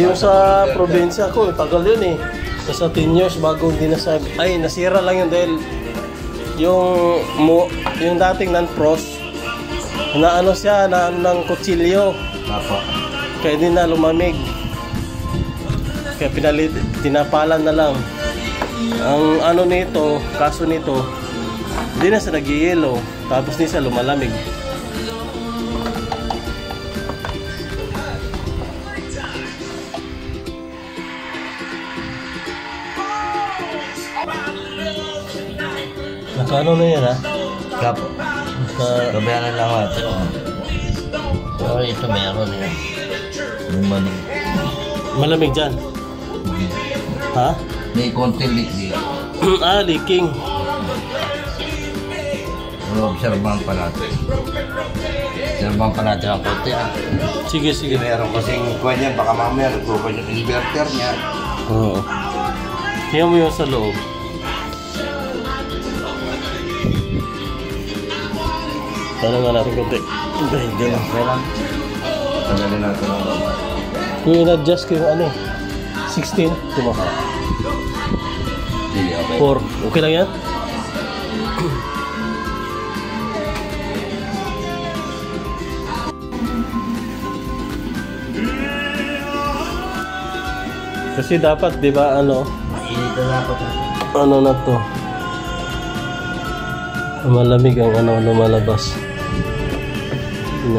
Yung sa probinsya ko, tagal yun eh. Nasa 10 years bago dinasag. Ay, nasira lang yun dahil yung dating non-frost, na ano siya, na ng kutsilyo. Kaya din na lumamig. Kaya tinapalan na lang. Ang ano nito, kaso nito, hindi na siya nag-yellow. Tapos di siya lumalamig. Naka-ano na yan ha? Kapo. Kabayanan lang ako. Pero ito meron yan. Yung malamig. Malamig dyan? Ha? May konti leak dito. Leaking. Obserbahan pa natin. Obserbahan pa natin ang konti. Sige. Meron kasing kuwan yan. Baka mamaya nagkukuha yung inverter niya. Oo. Tingnan mo yung sa loob. Tanong nga natin konti. Hindi lang. Tagalin natin ang loob. Kung in-adjust ko yung ano, 16, tumaka. Hindi, okay. 4. Okay lang yan? Kasi dapat, di ba, ano? Mainit na dapat. Ano na to? Malamig ang ano lumalabas. Yung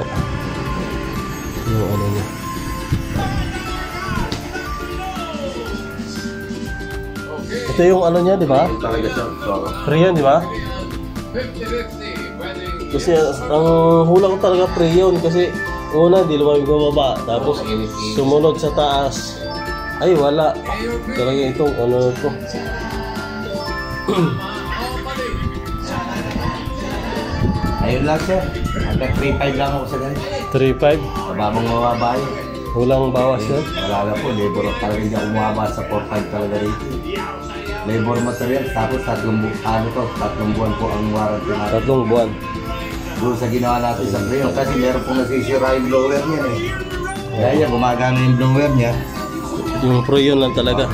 ano niya. Ito yung ano niya, di ba? Freon, di ba? Kasi ang hula ko talaga Freon kasi una di lumamig baba, tapos sumunod sa taas. Ay wala. Talaga itong ano to. Ayun lang sir. Hanggang 3.5 lang ako sa ganito. 3.5? Mababang mababa yun. Hulang bawas yun? Wala na po. Labor talaga hindi ako umaba sa 4.5 talaga rito. Labor material. Tapos 3 buwan po ang warranty natin. 3 buwan. Doon sa ginawa natin sa Freon. Kasi meron pong nasisira yung blower niya eh. Kaya niya gumagana yung blower niya. Yung Freon lang talaga.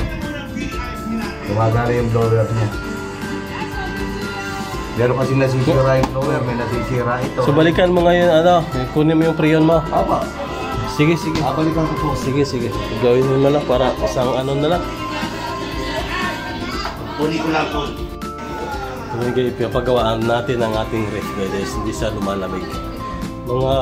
Gumagana yung blower niya. Meron kasi nasisira yung blower, may nasisira ito. So balikan mo ngayon, ano, kunin mo yung Freon mo. Apa? Sige. Balikan ko po. Sige. Gawin mo na lang para isang ano na lang. Kunin ko lang po. Pinapagawaan natin ang ating ref guys, hindi siya lumalamig. Mga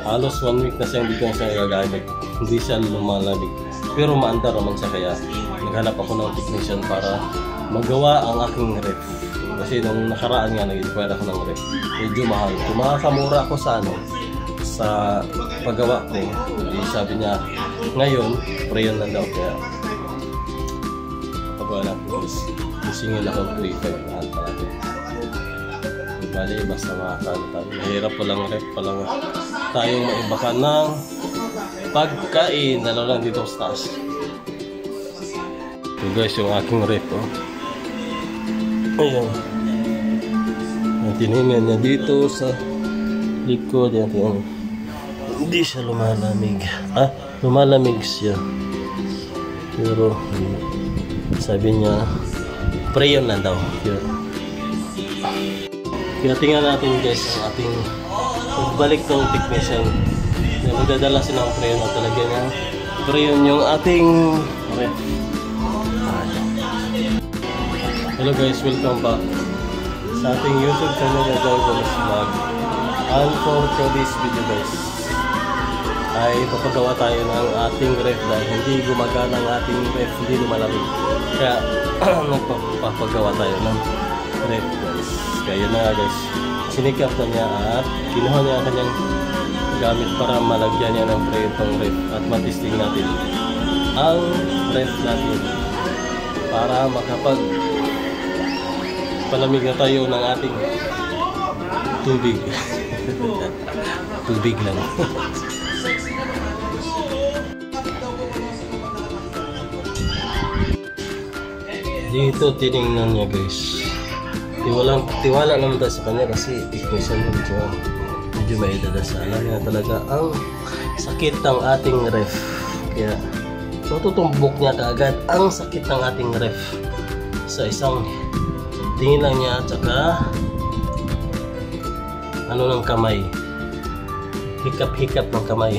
halos 1 week na siya hindi ko na siya gagamit. Hindi siya lumalamig. Pero maandar naman siya kaya naghanap ako ng technician para magawa ang aking ref. Kasi nung nakaraan nga nag-inquire ako ng ref. Medyo mahal. Kung makakamura ako sa paggawa ko, sabi niya ngayon, Freon lang daw kaya pagawa natin guys. Singil ako 3.5 lahat pala. Bali, basta makakano tayo. Mahirap palang ref palang tayong maibakan ng pagkain. Lalo lang dito sa taas. Ito guys, yung aking ref. Oh. Ayan. Ang tiningnan niya dito sa likod. Yan. Hindi siya lumalamig. Lumalamig siya. Pero sabi niya Freon lang daw. Kaya tingnan natin guys ang ating pagbalik ng technician. Magdadala sila ng Freon at talaga niya Freon yung ating ref. Hello guys, welcome back sa ating YouTube channel na John Gomez Vlog. And for this video guys ay papagawa tayo ng ating ref dahil hindi gumagana ang ating ref, hindi lumalamig. Kaya nagpapagawa tayo ng ref guys. Kaya yun na guys, sinikap na niya at kinuha niya ang kanyang gamit para malagyan niya ng itong ref at matesting natin ang ref natin para makapag palamig na tayo ng ating tubig. Tubig lang. Dito tinignan niya guys. Tiwala naman tayo sa kanya kasi technician medyo may dadasala niya talaga ang sakit ng ating ref. Kaya matutumbok niya kaagad ang sakit ng ating ref sa isang tingin lang niya at saka ano ng kamay, hikap-hikap ng kamay.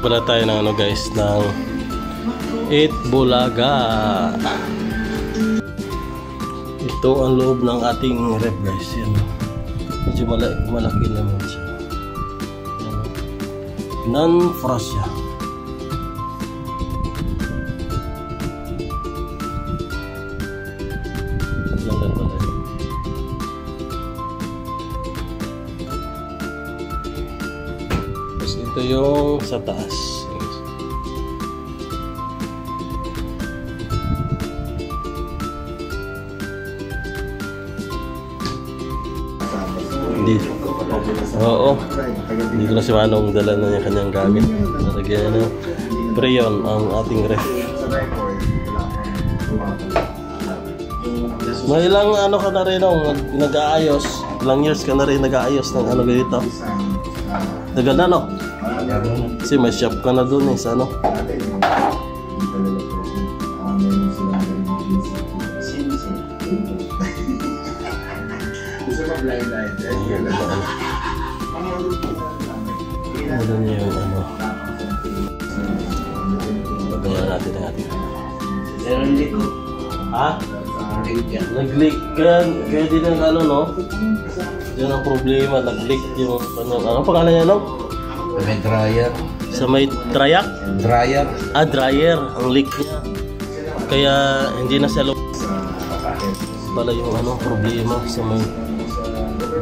Pala tayo ng ano guys, ng 8 Bulaga. Ito ang loob ng ating ref guys. Yan. Medyo malaki naman siya. Non-frost siya. Ganda pala. Tapos ito yung sa taas. Oo. Dito na si Manong dala na niya kanyang gamit. Nalagyan na Preon ang ating ref. May ilang ano ka na rin nag-aayos. Ilang years ka na rin nag-aayos ng ano ganito. Tagal na no? Kasi may shop ka na dun eh sa ano. Ano niya yung ano. Pagkaya natin ang ating. Ha? Nag-leak. Kaya din ang ano no? Yan ang problema. Nag-leak yung ano pangalan niya no? May dryer. Sa may dryer? Dryer. Dryer. Ang leak niya. Kaya hindi na siya pala yung ano problema sa may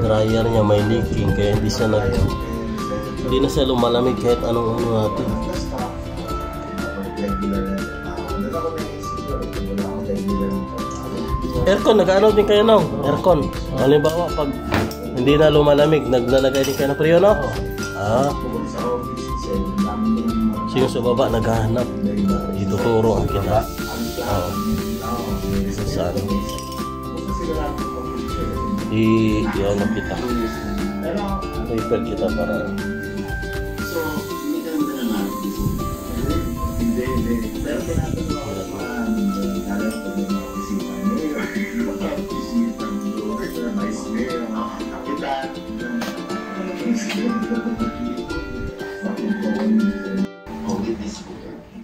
dryer niya, may leaking. Kaya hindi na siya lumalamig kahit anong ano natin. Aircon, nag-ano din kayo no? Aircon. Halimbawa, pag hindi na lumalamig, naglalagay din kayo ng Preon no? Sino sa baba, naghahanap. Ituturo ang kita. Saan? Iyan ang kita. Paper kita para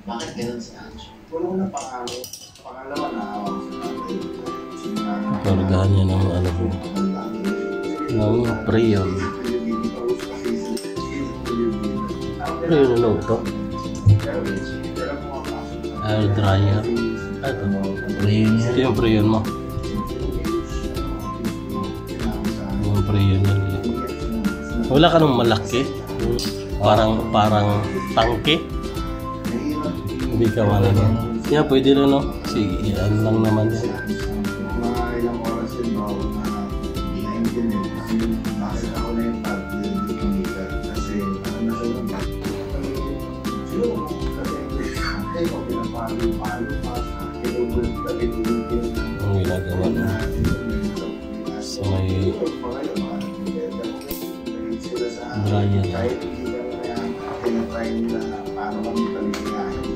bakit ganun si Anjo? Wala na pangalawa na kargahan niya ng ano po ng Preon. Preon ano ito? Air dryer. Ito ito yung Preon mo. Yung Preon yan. Wala ka nung malaki, parang tangke. Hindi ka wala yan. Yeah, pwede rin no? Sige, yan lang naman yan. Mga ilang oras yun ba na na-implement kasi bakit ako na yung pag-computer kasi ano na siya lang kasi ako pinapalo pa ang ginagawa na sa may dryer. kahit hindi ka na yan tinatry nila paano kami paligayahin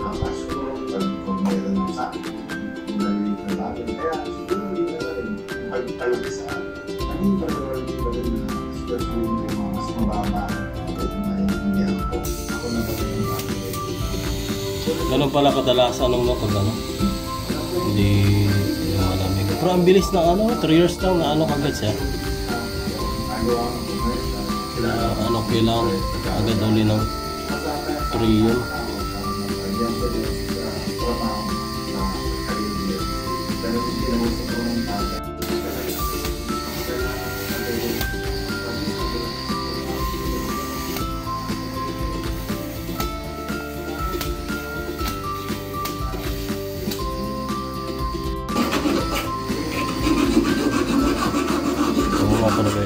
kung meron sa nalilig na bagay. Kaya siguro hindi na rin pagtalagisa. Hindi pa rin na sitwasyon yung mga mas mababa at maintindihan ko. Ako na rin yung bagay. Ganun pala kadalasan ng mga pag ano? Hindi malamig. Pero ang bilis na ano, 3 years lang na ano kagad siya. Ano kailangan agad uli ng Preon.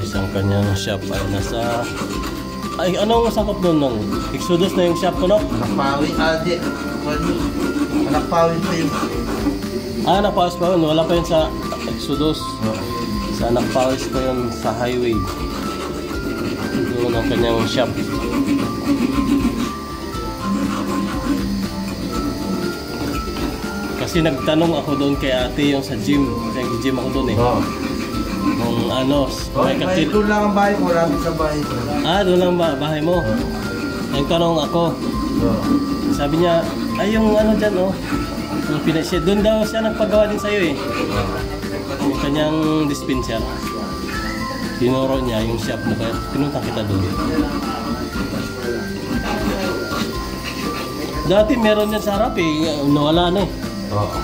Ang kanyang shop ay nasa anong sakop doon nung Exodus na yung shop ko no? Nakpawi, nakpawi pa yun. Nakpawis pa yun, wala pa yun sa Exodus. Sa nakpawis pa yun sa highway. Doon ang kanyang shop. Kasi nagtanong ako doon kay ate yung sa gym. Kasi nag-gym ako doon eh. Oo. Nung ano, may katil. Doon lang ang bahay ko, marami sa bahay ko. Ah, doon lang ba bahay mo? Nagtanong ako. Oo. Sabi niya, ay yung ano dyan oh. Yung pinasya. Doon daw siya nagpagawa din sa'yo eh. Yung kanyang dispenser. Tinuro niya yung shop mo kaya pinunta kita doon. Dati meron yan sa harap eh. Nawala na eh. Oo.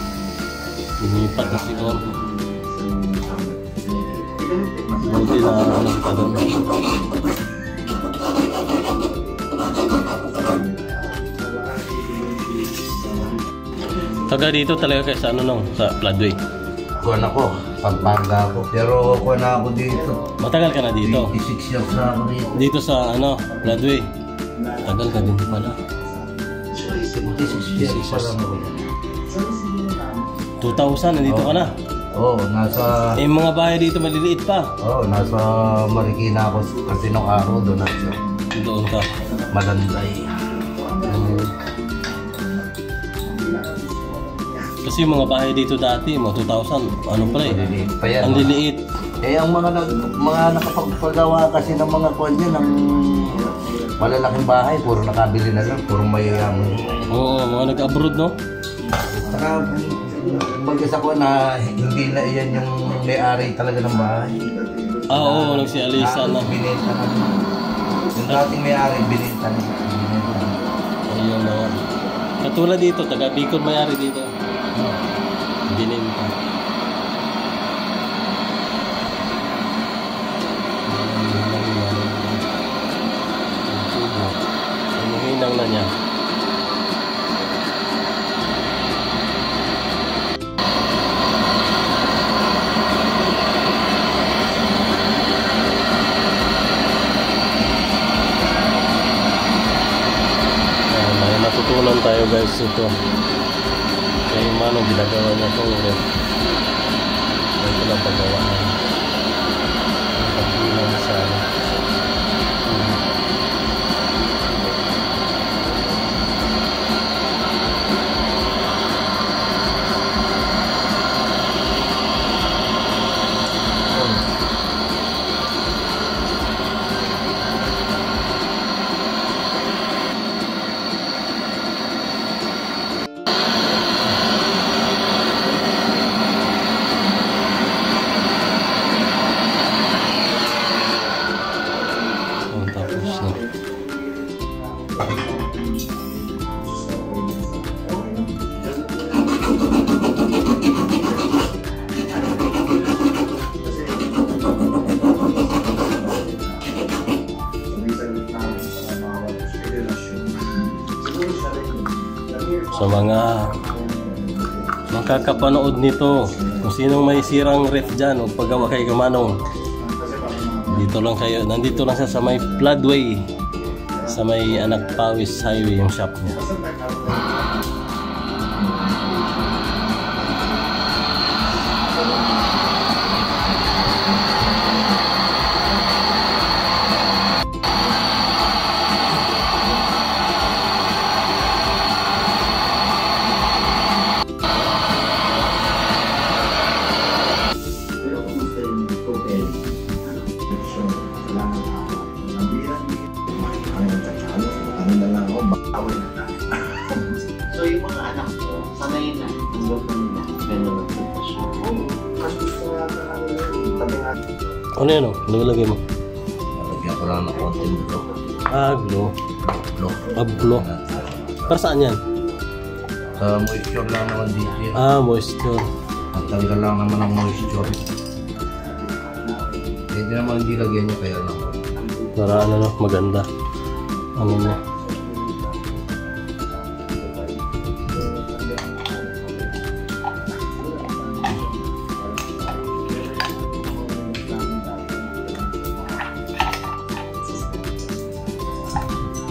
Lumipat na siguro. Buti na ano kita doon. Taga dito talaga kayo sa ano nung sa Floodway. Kuha na ko, Pampanga ako. Pero kuha na ako dito. Matagal ka na dito. 26 years na ako dito. Dito sa ano, Floodway. Tagal ka din pala. 26 years pa lang ako. 2000 nandito ka na. Oo, nasa... Eh mga bahay dito maliliit pa. Oo, nasa Marikina ako kasi nung araw doon nasa Doon ka. Malanday. Kasi yung mga bahay dito dati, mga 2000, ano pala eh. Maliliit pa yan. Ang liliit. Eh, ang mga nakapagpagawa kasi ng mga kuwan yan, ng malalaking bahay, puro nakabili na lang, puro mayayaman. Oo, mga nag-abroad no? Saka, kumbaga sa kuwan na hindi na iyan yung may-ari talaga ng bahay. Ah, oo, nagsialisa na. Binenta na. Yung dating may-ari, binenta na. Ayun na. Katulad dito, taga Bicol may-ari dito. Bininta. Ang hinang na niya. May natutunan tayo guys ito. Kaya manong ginagawa niya itong ref. Ito lang paggawaan. Pagbilang sa ano. Sa mga makakapanood nito, kung sinong may sirang ref dyan o paggawa kay Kamanong, dito lang kayo, nandito lang siya sa may Floodway, sa may Anak Pawis Highway yung shop niya. So yung mga anak ko, sanay na, hanggang kanina, gano'n ang sitwasyon. Ano yun o? Nalagay mo? Lagyan ko lang ng konting bro. Ah, glow. Bro. Ah, glow. Para saan yan? Sa moisture lang naman dito yan. Ah, moisture. Natanggal lang naman ang moisture. Hindi naman hindi lagyan nyo kaya lang. Para ano no, maganda. Ano mo?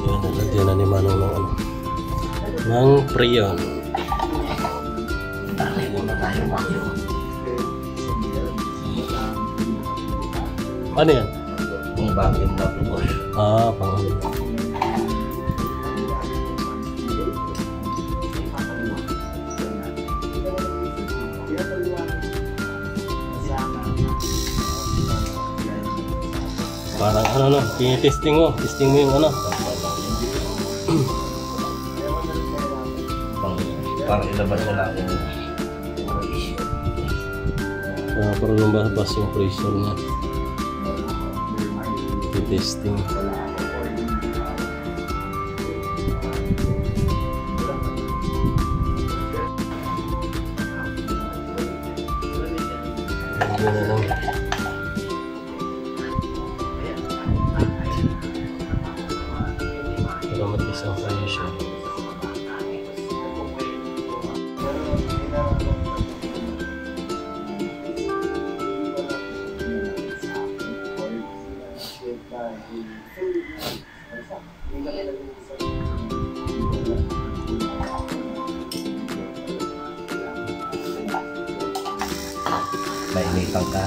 Yan, nalagyan na ni Manong ng ano. Ng prion. Dali muna tayo bakyo. Ano yan? Ang vacuum na boss. Ah, pang Parang ano no, testing mo yung ano. Parang ilabas na lang yung Parang lumabas yung pressure niya. Testing. Yan na lang. Para matis ang pressure. mainitan ka.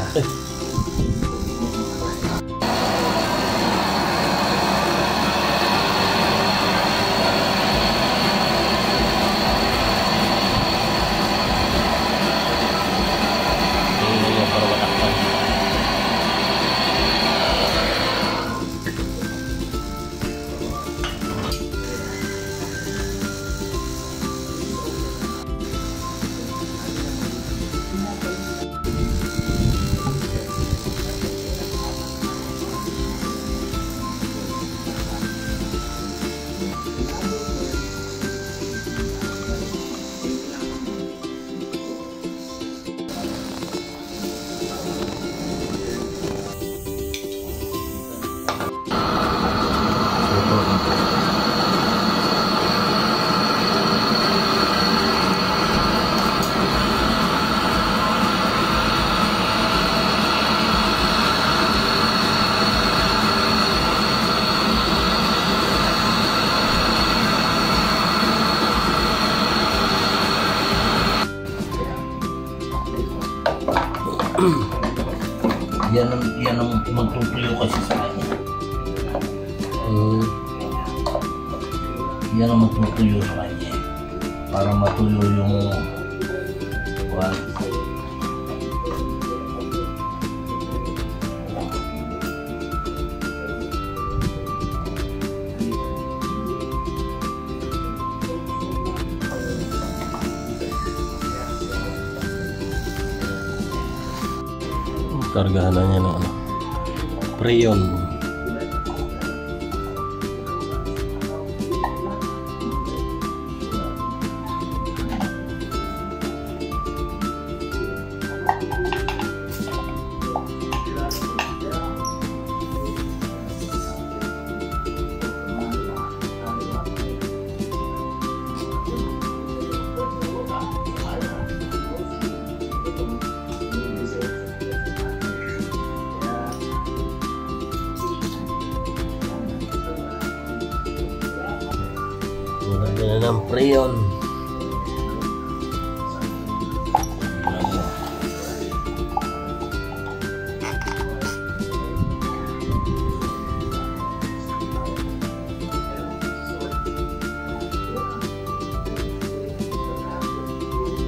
Yan ang magtutuyo kasi sa kanya. Yan ang magtutuyo sa kanya. Para matuyo yung kargahan na niya ng ano, Freon. Yan ang Freon.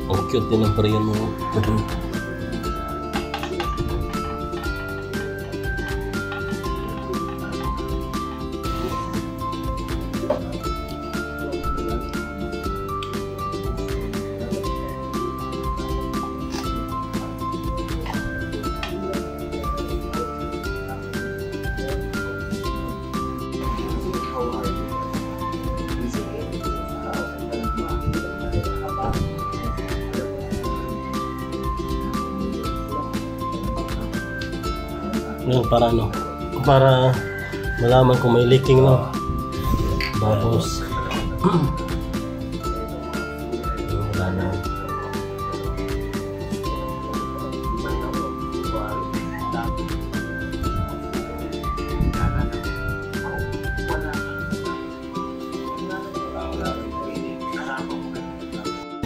Ang cute din ang Freon mo. Yan, para ano, para malaman kung may leaking, no, bubbles. Wala na.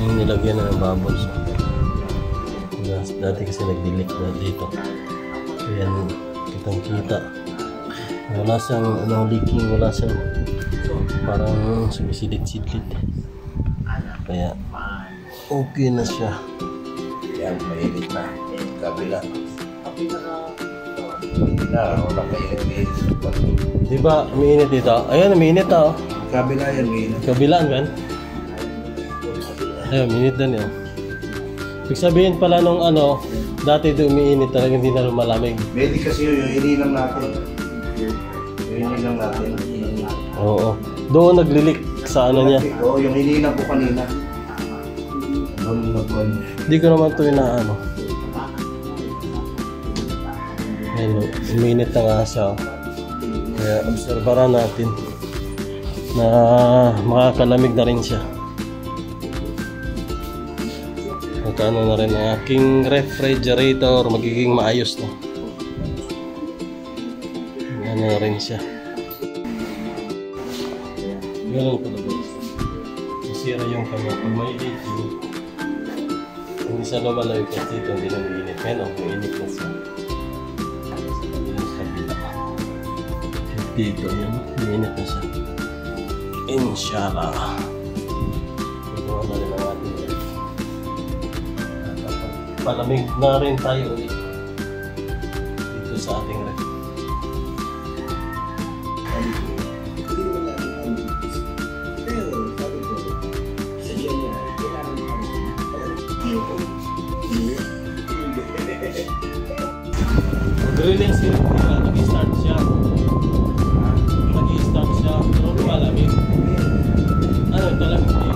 Yung nilagyan na ng bubbles. Dati kasi nag-delete na dito. Ayan, kitang-kita. Wala siyang ano, leaking, wala siyang parang sumisidit-sidit. Kaya okay na siya. Yan, mainit na. Kabila. Na, walang mainit-mainit. Di ba, umiinit dito? Ayan, umiinit ah. Oh. Kabila yan, mainit. Kabilaan kan? Ayun, umiinit din yan. Ibig sabihin pala nung ano, dati ito umiinit talaga, hindi na lumalamig. Pwede kasi yung inilang natin. Yung inilang natin. Oo. Doon naglilik sa ano niya. Oo, yung inilang ko kanina. Hindi ko naman ito inaano. Ayun, uminit na nga siya. Kaya obserbaran natin na makakalamig na rin siya. Magkano na rin ang aking refrigerator, magiging maayos na. Ano na rin siya. Ganun pala guys. Masira yung kanya. Pag may leaking, hindi siya lumalayo kasi dito hindi na mainit. Ngayon, mainit na siya. Dito yun, mainit na siya. Inshallah. Ito na rin ang ating ref. Palamig na rin tayo ulit dito sa ating ref. Mag-release yun, nag-start siya. Nag-start siya, pero malamig. Ano, talamig din.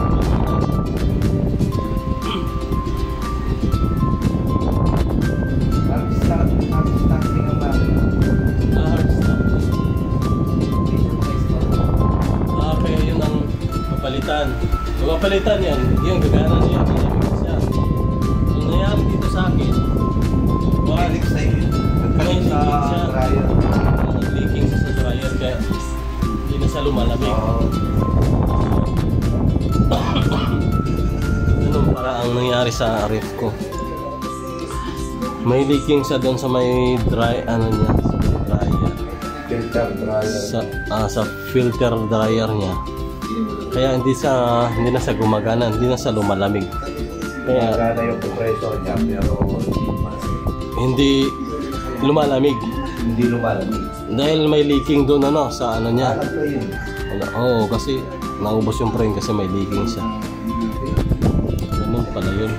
Hard starting ang natin. Hard start. Kaya yun ang papalitan. Kung papalitan yan, yung gagana niya, malamig siya. Ang nangyari dito sa akin, Balik sa iyo. may Sa dryer. leaking sa dryer kaya hindi na siya lumalamig. Ganun para ang nangyari sa ref ko. May leaking siya doon sa may dry, ano niya, dryer. Filter dryer. Sa filter dryer niya. Kaya hindi na siya gumagana, hindi na siya lumalamig. Kaya Magana yung compressor niya pero hindi lumalamig. hindi lumalamig. Dahil may leaking doon ano sa ano niya. Alam ko yun. Oo, kasi naubos yung frame kasi may leaking siya. Ganun pala yun.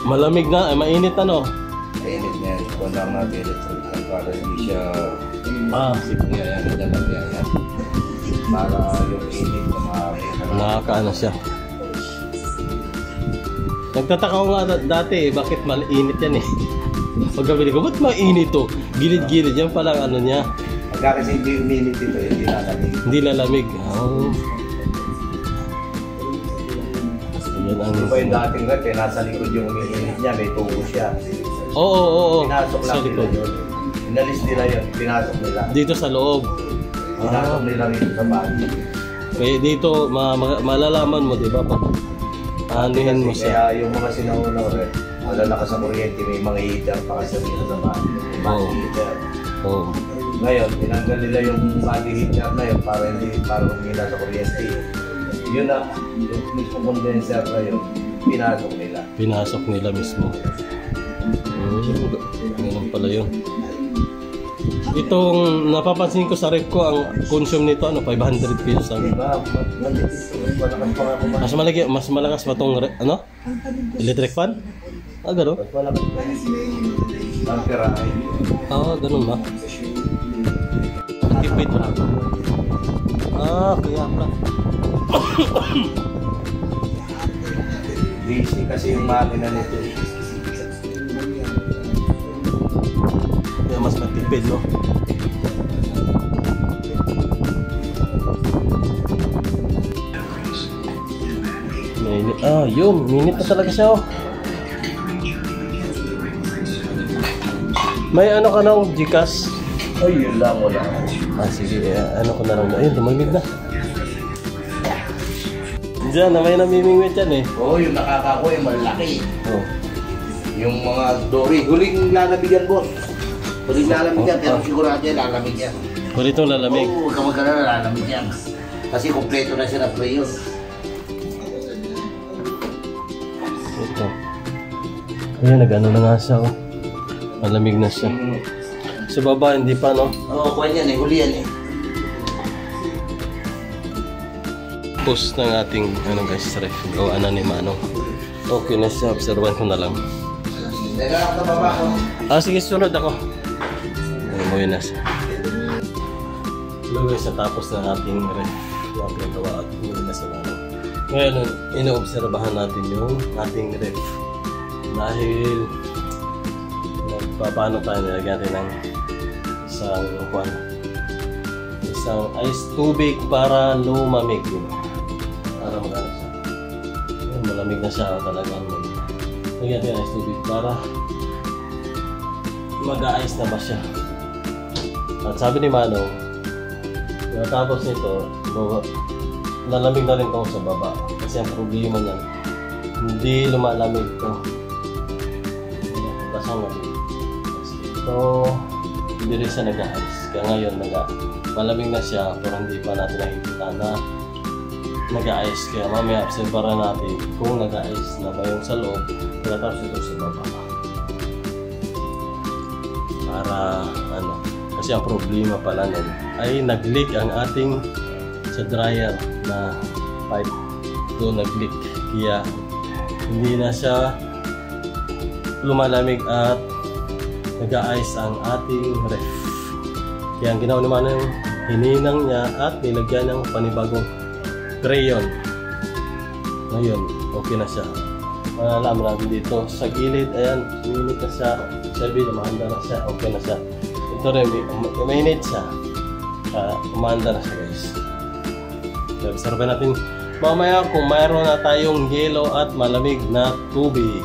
Malamig na, mainit ano? Mainit niya. Kung lang natin electric para hindi siya Ah, yan. Para yung init na makakita. nakakaano siya. Nagtataka ko nga dati bakit mainit yan eh. Pagkabili ko, ba't mainit to? Gilid-gilid yan pala ano niya. Pagka kasi hindi uminit ito, hindi lalamig. Hindi lalamig. Oh. Yan ang... Yung ba yung dating rep, nasa likod yung umiinit niya, may tubo siya. Oo. Pinasok Sa lang nila likod. yun. Inalis nila yun, pinasok nila. Dito sa loob. Pinasok nila rito sa body. Kaya dito, malalaman mo, di ba? Pag anuhin mo siya. Kaya yung mga sinauna rep, malalakas sa kuryente, may mga heater pa kasi dito sa body. May body Oo. heater. Oo. Ngayon, tinanggal nila yung body heater na yun para humila sa kuryente. Yun na, yung mismo condenser na yun, pinasok nila. Pinasok nila mismo. Ganun pala yun. Itong napapansin ko sa ref ko, ang consume nito, 500 pesos ang... Diba? Malakas pa nga kumain. Mas malakas pa itong, electric fan? Ah, gano'n? Mas malakas pa. Ang tirahay. Ganun ba? Tipid pa. Kaya pala. Busy kasi yung makina nito. Kaya mas matipid, no? Yun. Minute na talaga siya, oh. May ano ka nang Gcash? Ay, yun lang wala. Sige, ano ko na lang. Ayun, tumagmig na. Diyan, may namimingwit yan eh. Oo, yung nakakako eh, malaki. Oh. Yung mga dory, huling lalamig yan, boss. Huling lalamig yan, pero sigurado yan, lalamig yan. Kulitong lalamig. Oo, huwag ka magkala na lalamig yan. Kasi kompleto na siya na pre yun. Ito. Ayun, nag-ano na nga siya, oh. Malamig na siya. Sa baba, hindi pa, no? Oo, kuha yan eh. Huli yan eh. Post ng ating, ano guys, ref. Gawa na ni Manong. Okay na siya. Observan ko na lang. Teka lang sa baba ko. Sige, sunod ako. Umuwi na siya. Hello guys, natapos na ating ref. Yung pinagawa at umuwi na si Manong. Ngayon, inoobserbahan natin yung ating ref. Dahil paano tayo nilagyan natin ng isang ice tubig para lumamig. Para magano siya. Malamig na siya talagang. Lagyan natin ice tubig para mag-a-ice na ba siya. At sabi ni Manong, tapos nito, lalamig na rin ito sa baba. Kasi ang problema niyan, hindi lumalamig ito. Basang lamig. So, hindi rin siya nag-a-ice. Kaya ngayon, malamig na siya pero hindi pa natin nakikita na nag-a-ice. Kaya mamaya obserbahan natin kung nag-a-ice na ba yung sa loob tapos ito sa baba. Para kasi ang problema pala nun ay nag-leak ang ating sa dryer na pipe. Ito nag-leak. Kaya hindi na siya lumalamig at nag-a-ice ang ating ref. Kaya ang ginawa naman yung hininang niya at nilagyan ng panibagong crayon. Ngayon, okay na siya. Malalaman natin dito sa gilid. Ayan, minit na siya. Sabi, lumahanda na siya. Okay na siya. Ito rin, minit siya. Umanda na siya guys. Observe natin mamaya kung mayroon na tayong yellow at malamig na tubig.